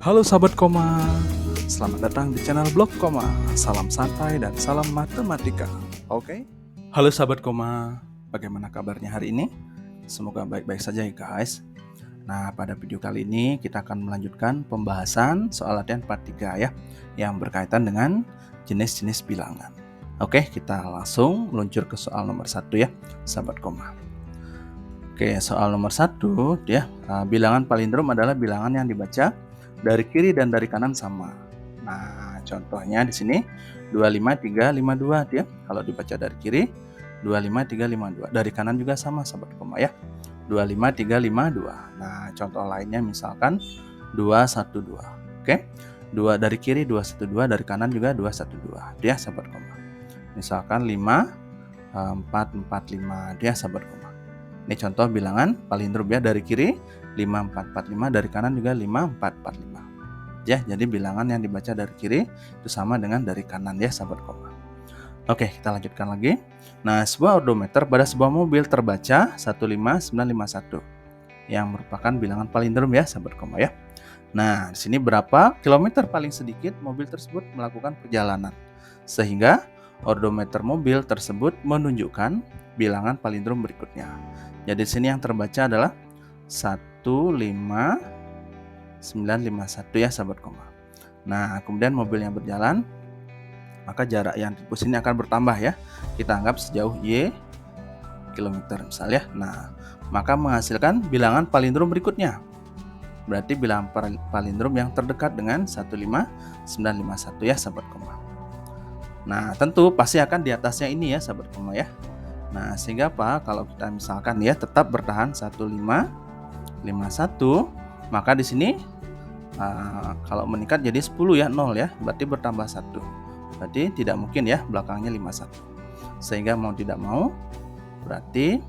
Halo sahabat Koma, selamat datang di channel Blog Koma. Salam santai dan salam matematika. Oke? Halo sahabat Koma, bagaimana kabarnya hari ini? Semoga baik-baik saja ya guys. Nah, pada video kali ini kita akan melanjutkan pembahasan soal latihan part 3 ya, yang berkaitan dengan jenis-jenis bilangan. Oke, kita langsung meluncur ke soal nomor 1 ya, sahabat Koma. Oke, soal nomor 1 ya, bilangan palindrom adalah bilangan yang dibaca dari kiri dan dari kanan sama. Nah, contohnya di sini 25352 dia. Kalau dibaca dari kiri 25352. Dari kanan juga sama sahabat Koma ya. 25352. Nah, contoh lainnya misalkan 212. Oke. 2 dari kiri 212, dari kanan juga 212. Dia sahabat Koma. Misalkan 5445 dia sahabat Koma. Ini contoh bilangan palindrom ya, dari kiri 5445, dari kanan juga 5445. Ya, jadi bilangan yang dibaca dari kiri itu sama dengan dari kanan ya sahabat Koma. Oke, kita lanjutkan lagi. Nah, sebuah odometer pada sebuah mobil terbaca 15951 yang merupakan bilangan palindrom ya sahabat Koma ya. Nah, di sini berapa kilometer paling sedikit mobil tersebut melakukan perjalanan sehingga odometer mobil tersebut menunjukkan bilangan palindrom berikutnya. Jadi di sini yang terbaca adalah 15951 ya sahabat Koma. Nah, kemudian mobilnya berjalan, maka jarak yang ditempuh sini akan bertambah ya. Kita anggap sejauh Y kilometer misalnya. Nah, maka menghasilkan bilangan palindrom berikutnya. Berarti bilangan palindrom yang terdekat dengan 15951 ya sahabat Koma. Nah, tentu pasti akan di atasnya ini ya sahabat Koma ya. Nah, sehingga apa? Kalau kita misalkan ya tetap bertahan 1551, maka di sini kalau meningkat jadi 10 ya, 0 ya. Berarti bertambah 1. Berarti tidak mungkin ya belakangnya 51. Sehingga mau tidak mau berarti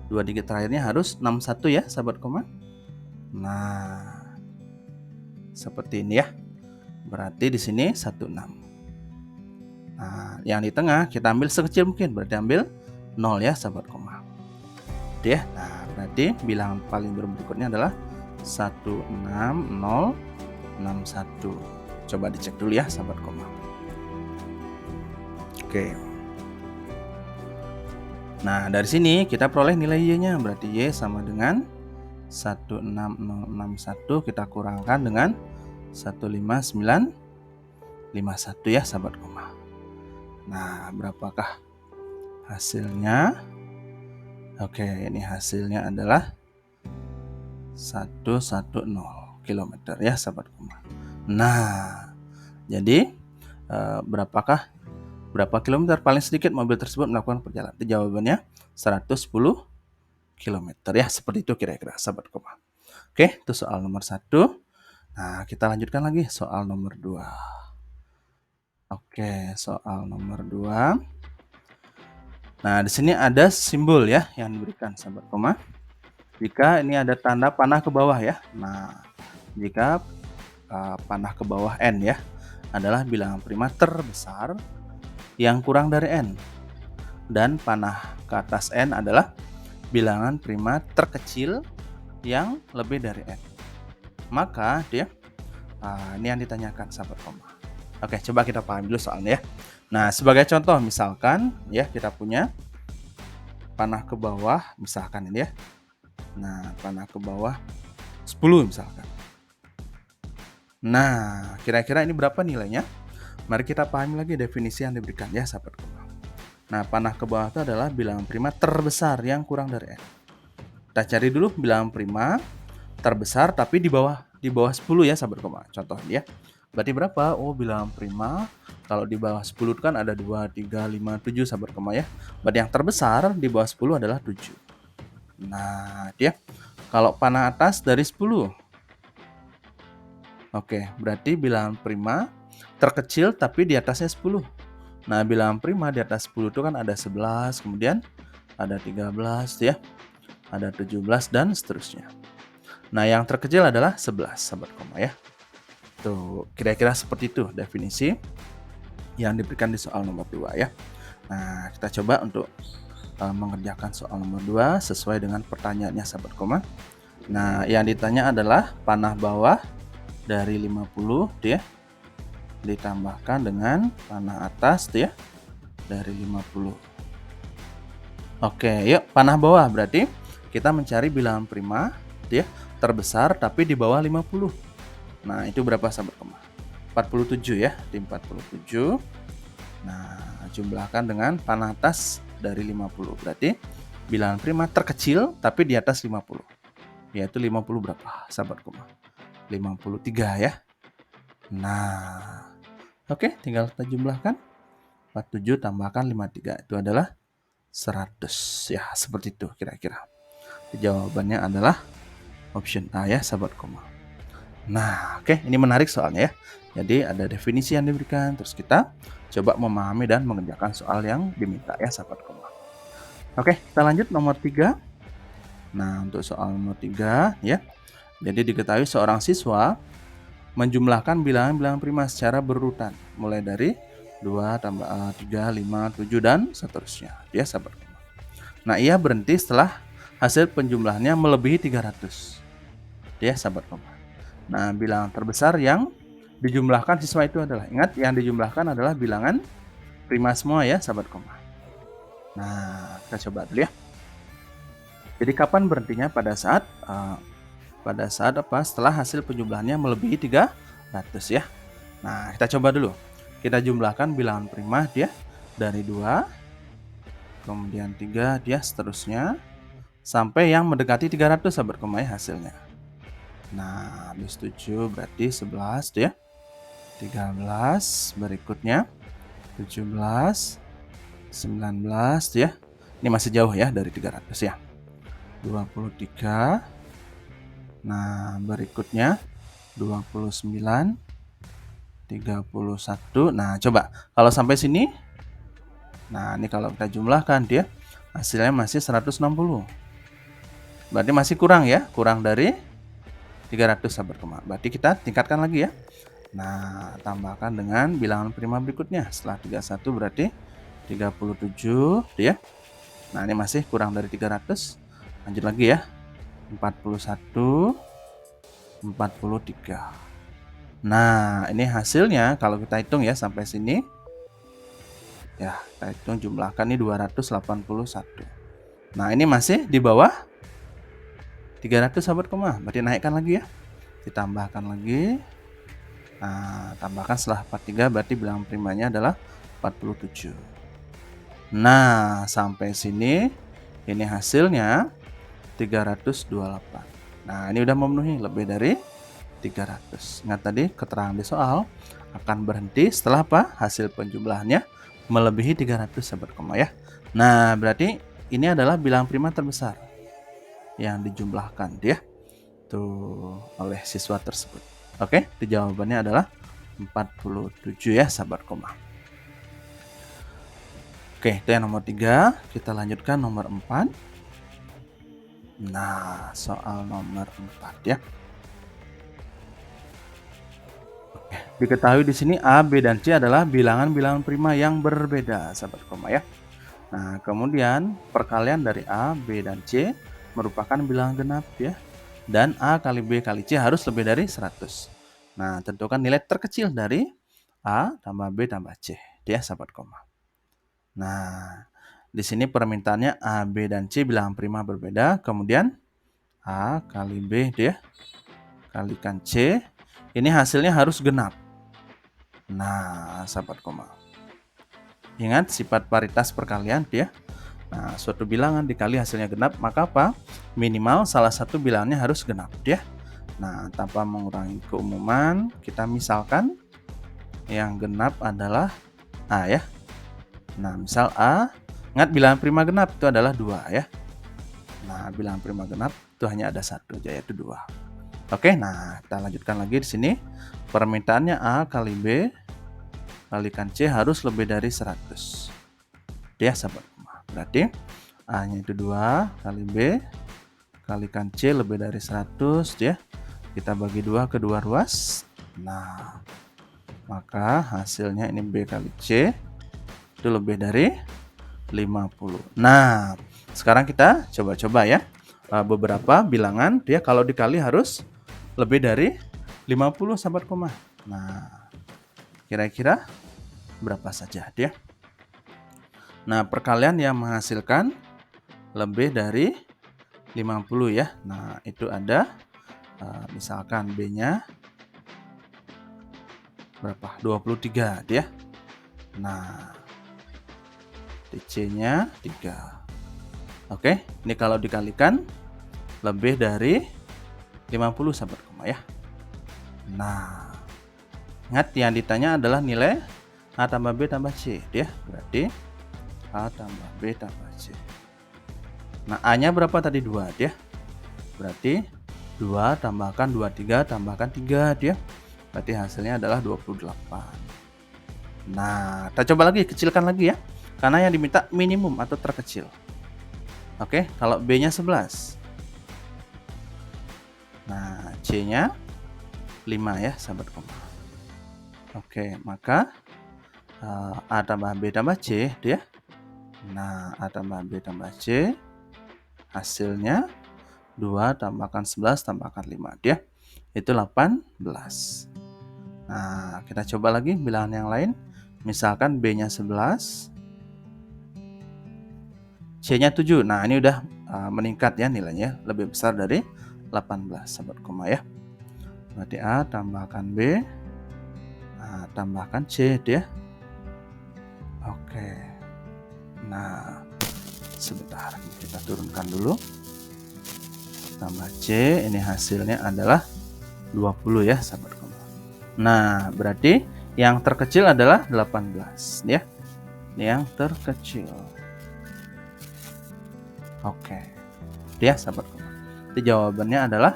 dua digit terakhirnya harus 61 ya, sahabat Koma. Nah, seperti ini ya. Berarti di sini 16. Nah, yang di tengah kita ambil sekecil mungkin, berarti ambil 0 ya sahabat Koma. Oke ya. Nah, berarti bilangan palindrom berikutnya adalah 16061. Coba dicek dulu ya sahabat Koma. Oke. Nah, dari sini kita peroleh nilai Y-nya, berarti Y sama dengan 16061 kita kurangkan dengan 15951 ya sahabat Koma. Nah, berapakah hasilnya? Oke, ini hasilnya adalah 110 km ya sahabat Koma. Nah, jadi berapa kilometer paling sedikit mobil tersebut melakukan perjalanan? Itu jawabannya 110 km ya, seperti itu kira-kira sahabat Koma. Oke, itu soal nomor 1. Nah, kita lanjutkan lagi soal nomor 2. Oke, soal nomor 2. Nah, di sini ada simbol ya yang diberikan sahabat Koma. Jika ini ada tanda panah ke bawah ya. Nah, jika panah ke bawah N ya adalah bilangan prima terbesar yang kurang dari N, dan panah ke atas N adalah bilangan prima terkecil yang lebih dari N, maka dia ini yang ditanyakan sahabat Koma. Oke, coba kita pahami dulu soalnya ya. Nah, sebagai contoh misalkan ya kita punya panah ke bawah misalkan ini ya. Nah, panah ke bawah 10 misalkan. Nah, kira-kira ini berapa nilainya? Mari kita pahami lagi definisi yang diberikan ya sahabat Koma. Nah, panah ke bawah itu adalah bilangan prima terbesar yang kurang dari N. Kita cari dulu bilangan prima terbesar tapi di bawah 10 ya sahabat Koma. Contohnya ya. Berarti berapa? Oh, bilangan prima kalau di bawah 10 itu kan ada 2, 3, 5, 7 sahabat Koma ya. Berarti yang terbesar di bawah 10 adalah 7. Nah, dia kalau panah atas dari 10. Oke, berarti bilangan prima terkecil tapi di atasnya 10. Nah, bilangan prima di atas 10 itu kan ada 11, kemudian ada 13 ya. Ada 17 dan seterusnya. Nah, yang terkecil adalah 11 sahabat Koma ya. Tuh, kira-kira seperti itu definisi yang diberikan di soal nomor 2 ya. Nah, kita coba untuk mengerjakan soal nomor 2 sesuai dengan pertanyaannya sahabat Koma. Nah, yang ditanya adalah panah bawah dari 50 dia ditambahkan dengan panah atas dia dari 50. Oke, yuk panah bawah berarti kita mencari bilangan prima dia terbesar tapi di bawah 50. Nah, itu berapa sahabat koma? 47 ya, di 47. Nah, jumlahkan dengan panah atas dari 50. Berarti bilangan prima terkecil tapi di atas 50. Yaitu 50 berapa sahabat koma? 53 ya. Nah, oke, tinggal kita jumlahkan. 47 tambahkan 53 itu adalah 100 ya, seperti itu kira-kira. Jawabannya adalah option A ya sahabat koma. Nah, oke, ini menarik soalnya ya. Jadi ada definisi yang diberikan, terus kita coba memahami dan mengerjakan soal yang diminta ya sahabat koma. Oke, kita lanjut nomor 3. Nah, untuk soal nomor 3 ya. Jadi diketahui seorang siswa menjumlahkan bilangan-bilangan prima secara berurutan, mulai dari 2 tambah 3, 5, 7 dan seterusnya. Ya, sahabat koma. Nah, ia berhenti setelah hasil penjumlahannya melebihi 300. Ya, sahabat koma. Nah, bilangan terbesar yang dijumlahkan siswa itu adalah, ingat yang dijumlahkan adalah bilangan prima semua ya, sahabat koma. Nah, kita coba dulu ya. Jadi kapan berhentinya? Pada saat setelah hasil penjumlahannya melebihi 300 ya. Nah, kita coba dulu. Kita jumlahkan bilangan prima dia dari 2, kemudian 3 dia seterusnya sampai yang mendekati 300 sahabat koma ya hasilnya. Nah, habis 7 berarti 11 dia. 13 berikutnya 17, 19 ya. Ini masih jauh ya dari 300 ya. 23. Nah, berikutnya 29, 31. Nah, coba kalau sampai sini. Nah, ini kalau kita jumlahkan dia hasilnya masih 160. Berarti masih kurang ya, kurang dari 300 sahabat koma. Berarti kita tingkatkan lagi ya. Nah, tambahkan dengan bilangan prima berikutnya. Setelah 31 berarti 37 ya. Nah, ini masih kurang dari 300. Lanjut lagi ya. 41, 43. Nah, ini hasilnya kalau kita hitung ya sampai sini. Ya, kita hitung jumlahkan ini 281. Nah, ini masih di bawah 300 sahabat koma. Berarti naikkan lagi ya. Ditambahkan lagi. Nah, tambahkan setelah 43 berarti bilangan primanya adalah 47. Nah, sampai sini ini hasilnya 328. Nah, ini udah memenuhi lebih dari 300. Ingat tadi keterangan di soal akan berhenti setelah apa? Hasil penjumlahannya melebihi 300 sahabat koma ya. Nah, berarti ini adalah bilangan prima terbesar yang dijumlahkan dia tuh oleh siswa tersebut. Oke, jawabannya adalah 47 ya sahabat koma. Oke, itu yang nomor 3. Kita lanjutkan nomor 4. Nah, soal nomor 4 ya. Oke, diketahui di sini A, B, dan C adalah bilangan-bilangan prima yang berbeda, sahabat koma ya. Nah, kemudian perkalian dari A, B, dan C merupakan bilangan genap ya. Dan A kali B kali C harus lebih dari 100. Nah, tentukan nilai terkecil dari A tambah B tambah C, ya sahabat koma. Nah, di sini permintaannya A, B, dan C bilangan prima berbeda. Kemudian A kali B dia kalikan C. Ini hasilnya harus genap. Nah, sahabat koma. Ingat sifat paritas perkalian dia. Nah, suatu bilangan dikali hasilnya genap, maka apa? Minimal salah satu bilangannya harus genap ya. Nah, tanpa mengurangi keumuman, kita misalkan yang genap adalah A ya. Nah, misal A, ingat bilangan prima genap itu adalah 2 ya. Nah, bilangan prima genap itu hanya ada 1, yaitu 2. Oke, nah kita lanjutkan lagi di sini. Permintaannya A kali B kalikan C harus lebih dari 100. Ya, sahabat. Berarti A-nya itu 2 kali B kalikan C lebih dari 100 ya. Kita bagi 2 ke 2 ruas. Nah, maka hasilnya ini B kali C itu lebih dari 50. Nah, sekarang kita coba-coba ya. Beberapa bilangan dia kalau dikali harus lebih dari 50 sahabat koma. Nah, kira-kira berapa saja dia? Nah, perkalian yang menghasilkan lebih dari 50 ya. Nah, itu ada misalkan B-nya berapa? 23 dia. Nah, DC-nya 3. Oke, ini kalau dikalikan lebih dari 50 sahabat koma ya. Nah, ingat yang ditanya adalah nilai A tambah B tambah C dia. Berarti A tambah B tambah C. Nah, A-nya berapa tadi? 2 dia. Berarti 2 tambahkan 23 tambahkan 3 dia. Berarti hasilnya adalah 28. Nah, kita coba lagi, kecilkan lagi ya. Karena yang diminta minimum atau terkecil. Oke, kalau B-nya 11. Nah, C-nya 5 ya, sahabat koma. Oke, maka A tambah B tambah C dia. Nah, A tambah B tambah C hasilnya 2 tambahkan 11 tambahkan 5 dia. Itu 18. Nah, kita coba lagi bilangan yang lain. Misalkan B-nya 11, C-nya 7. Nah, ini udah meningkat ya nilainya, lebih besar dari 18 sahabat koma ya. Berarti A tambahkan B, tambahkan C dia. Oke. Nah, sebentar kita turunkan dulu. Tambah C, ini hasilnya adalah 20 ya sahabat koma. Nah, berarti yang terkecil adalah 18 ya. Yang terkecil. Oke. Ya sahabat koma. Jadi jawabannya adalah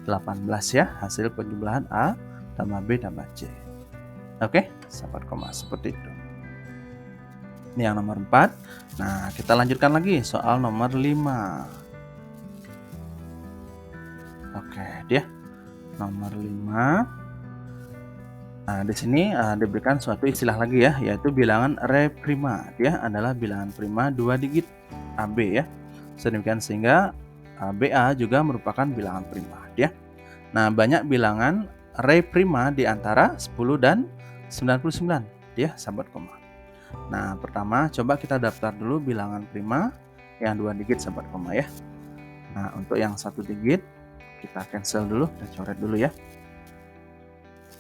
18 ya, hasil penjumlahan A tambah B tambah C. Oke, sahabat koma, seperti itu. Ini yang nomor 4. Nah, kita lanjutkan lagi soal nomor 5. Oke, dia nomor 5. Nah, di sini diberikan suatu istilah lagi ya, yaitu bilangan reprima. Dia adalah bilangan prima 2 digit AB ya. Sedemikian sehingga BA juga merupakan bilangan prima dia. Nah, banyak bilangan reprima di antara 10 dan 99 dia, sahabat koma. Nah, pertama coba kita daftar dulu bilangan prima yang 2 digit sahabat koma ya. Nah, untuk yang 1 digit kita cancel dulu, kita coret dulu ya.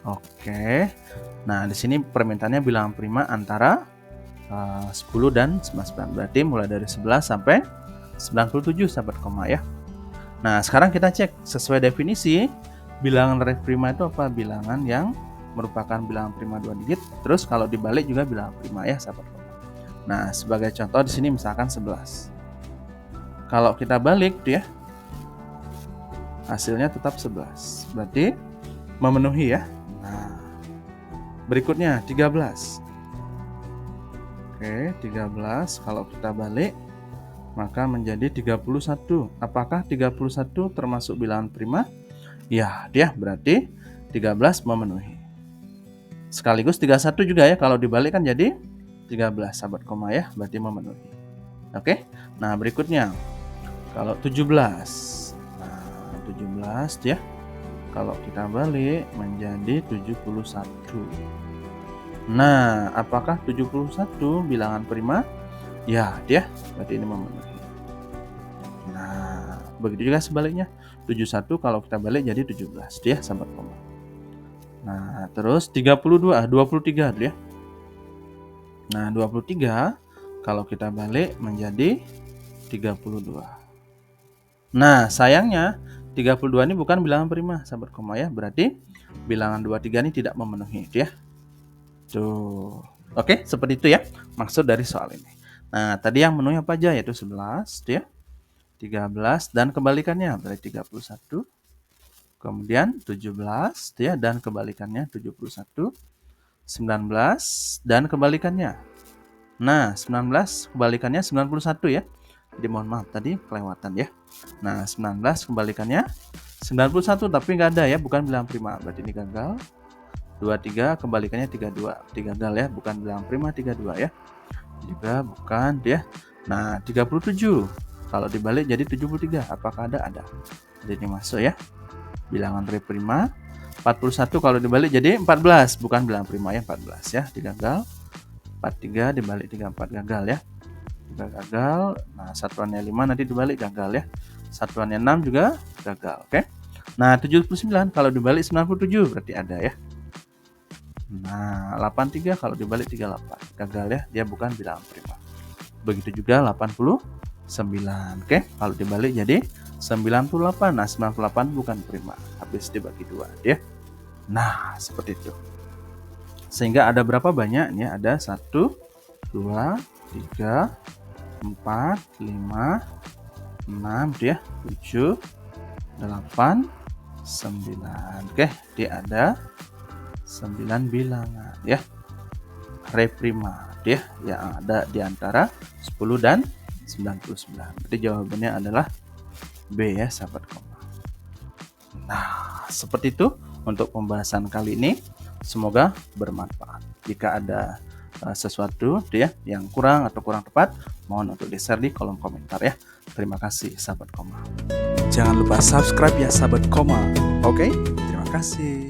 Oke. Nah, di sini permintaannya bilangan prima antara 10 dan 99. Berarti mulai dari 11 sampai 97 sahabat koma ya. Nah, sekarang kita cek sesuai definisi bilangan reprima itu apa? Bilangan yang merupakan bilangan prima 2 digit. Terus kalau dibalik juga bilangan prima ya sahabat koma. Nah, sebagai contoh di sini misalkan 11. Kalau kita balik dia hasilnya tetap 11. Berarti memenuhi ya. Nah, berikutnya 13. Oke, 13 kalau kita balik maka menjadi 31. Apakah 31 termasuk bilangan prima? Ya, dia berarti 13 memenuhi. Sekaligus 31 juga ya, kalau dibalik kan jadi 13 sahabat koma ya, berarti memenuhi. Oke. Nah, berikutnya kalau 17. Nah, 17 ya. Kalau kita balik menjadi 71. Nah, apakah 71 bilangan prima? Ya, dia berarti ini memenuhi. Nah, begitu juga sebaliknya. 71 kalau kita balik jadi 17 dia, sahabat koma. Nah, terus 23 ya. Nah, 23 kalau kita balik menjadi 32. Nah, sayangnya 32 ini bukan bilangan prima, sahabat koma ya. Berarti bilangan 23 ini tidak memenuhi ya. Tuh. Oke, seperti itu ya maksud dari soal ini. Nah, tadi yang memenuhi apa aja, yaitu 11 ya. 13 dan kebalikannya berarti 31. Kemudian 17 ya, dan kebalikannya 71. 19 dan kebalikannya. Nah, 19 kebalikannya 91 ya. Jadi mohon maaf tadi kelewatan ya. Nah, 19 kebalikannya 91 tapi nggak ada ya, bukan bilangan prima. Berarti ini gagal. 23 kebalikannya 32. Gagal ya, bukan bilangan prima 32 ya. Juga bukan ya. Nah, 37 kalau dibalik jadi 73. Apakah ada? Ada. Jadi ini masuk ya. Bilangan reprima 41 kalau dibalik jadi 14, bukan bilang prima ya, 14 ya, digagal. 43 dibalik 34 gagal ya. Juga gagal. Nah, satuannya 5 nanti dibalik gagal ya. Satuannya 6 juga gagal, oke. Nah, 79 kalau dibalik 97 berarti ada ya. Nah, 83 kalau dibalik 38 gagal ya, dia bukan bilangan prima. Begitu juga 89, oke. Kalau dibalik jadi 98. Nah, 98 bukan prima, habis dibagi 2 ya. Nah, seperti itu. Sehingga ada berapa banyak? Ini ada 1, 2, 3, 4, 5, 6 ya, 7, 8, 9. Oke, dia ada 9 bilangan ya. Re prima ya, yang ada di antara 10 dan 99. Berarti jawabannya adalah B ya, sahabat koma. Nah, seperti itu untuk pembahasan kali ini. Semoga bermanfaat. Jika ada sesuatu ya yang kurang atau kurang tepat, mohon untuk di-share di kolom komentar ya. Terima kasih sahabat koma. Jangan lupa subscribe ya sahabat koma. Oke, terima kasih.